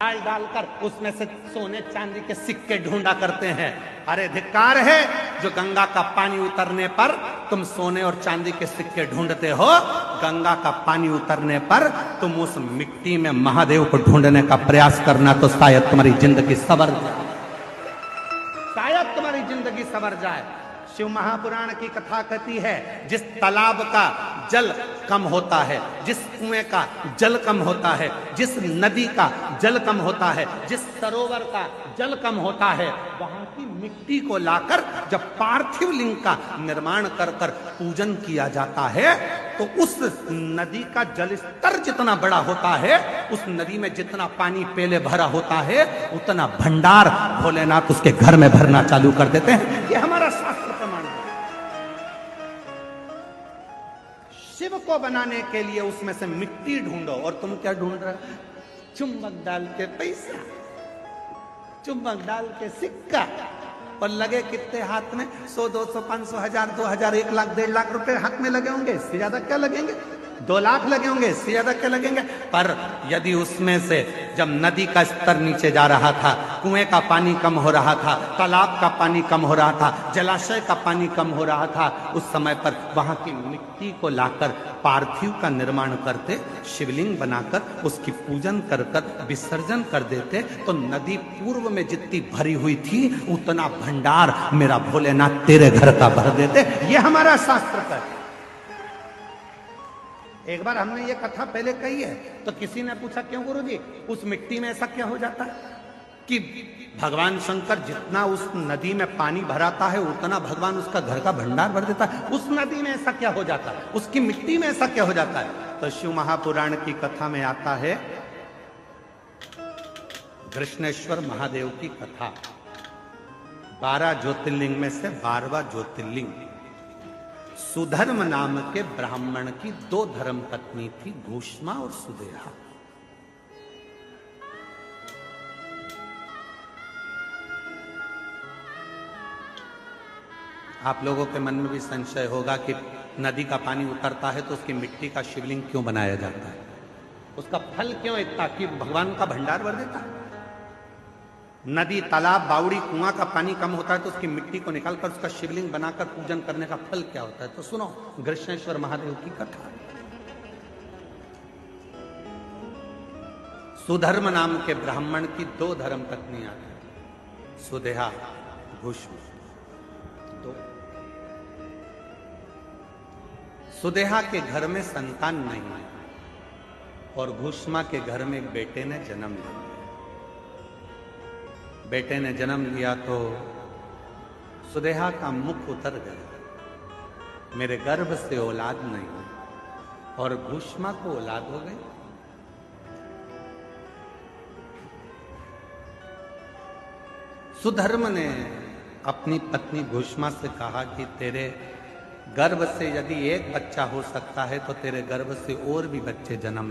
डाल डालकर उसमें से सोने चांदी के सिक्के ढूंढा करते हैं। अरे धिक्कार है जो गंगा का पानी उतरने पर तुम सोने और चांदी के सिक्के ढूंढते हो। गंगा का पानी उतरने पर तुम उस मिट्टी में महादेव को ढूंढने का प्रयास करना, तो शायद तुम्हारी जिंदगी सवर जाए, शायद तुम्हारी जिंदगी सवर जाए। शिव महापुराण की कथा कहती है, जिस तालाब का जल कम होता है, जिस कुएं का जल कम होता है, जिस नदी का जल कम होता है, जिस सरोवर का जल कम होता है, वहां की मिट्टी को लाकर जब पार्थिव लिंग का निर्माण कर कर पूजन किया जाता है, तो उस नदी का जल स्तर जितना बड़ा होता है, उस नदी में जितना पानी पहले भरा होता है, उतना भंडार भोलेनाथ उसके घर में भरना चालू कर देते हैं। ये हमारा शास्त्र प्रमाण है। शिव को बनाने के लिए उसमें से मिट्टी ढूंढो, और तुम क्या ढूंढ रहे हो? चुंबक डाल के पैसा, चुंबक डाल के सिक्का, और लगे कितने हाथ में? 100, 200, 500, 1000, 2000, 1 लाख, 1.5 लाख रुपए हाथ में लगे होंगे। इससे ज्यादा क्या लगेंगे? 2 लाख लगे होंगे, इससे ज्यादा क्या लगेंगे? पर यदि उसमें से जब नदी का स्तर नीचे जा रहा था, कुएं का पानी कम हो रहा था, तालाब का पानी कम हो रहा था, जलाशय का पानी कम हो रहा था, उस समय पर वहां की मिट्टी को लाकर पार्थिव का निर्माण करते, शिवलिंग बनाकर उसकी पूजन कर कर विसर्जन कर देते, तो नदी पूर्व में जितनी भरी हुई थी उतना भंडार मेरा भोलेनाथ तेरे घर का भर देते। ये हमारा शास्त्र का है। एक बार हमने ये कथा पहले कही है, तो किसी ने पूछा, क्यों गुरुजी, उस मिट्टी में ऐसा क्या हो जाता है कि भगवान शंकर जितना उस नदी में पानी भराता है उतना भगवान उसका घर का भंडार भर देता है, उस नदी में ऐसा क्या हो जाता है, उसकी मिट्टी में ऐसा क्या हो जाता है? तो शिव महापुराण की कथा में आता है, कृष्णेश्वर महादेव की कथा। 12 ज्योतिर्लिंग में से 12वां ज्योतिर्लिंग। सुधर्म नाम के ब्राह्मण की 2 धर्म पत्नी थी, घूष्मा और सुदेहा। आप लोगों के मन में भी संशय होगा कि नदी का पानी उतरता है तो उसकी मिट्टी का शिवलिंग क्यों बनाया जाता है? उसका फल क्यों इतना कि भगवान का भंडार भर देता है? नदी, तालाब, बावड़ी, कुआं का पानी कम होता है तो उसकी मिट्टी को निकालकर उसका शिवलिंग बनाकर पूजन करने का फल क्या होता है? तो सुनो कृष्णेश्वर महादेव की कथा। सुधर्म नाम के ब्राह्मण की 2 धर्म पत्नियां थी, सुदेहा, घूष्मा। 2। सुदेहा के घर में संतान नहीं है और घूष्मा के घर में एक बेटे ने जन्म लिया। बेटे ने जन्म लिया तो सुदेहा का मुख उतर गया, मेरे गर्भ से औलाद नहीं, और घूष्मा को औलाद हो गई। सुधर्म ने अपनी पत्नी घूष्मा से कहा कि तेरे गर्भ से यदि एक बच्चा हो सकता है तो तेरे गर्भ से और भी बच्चे जन्म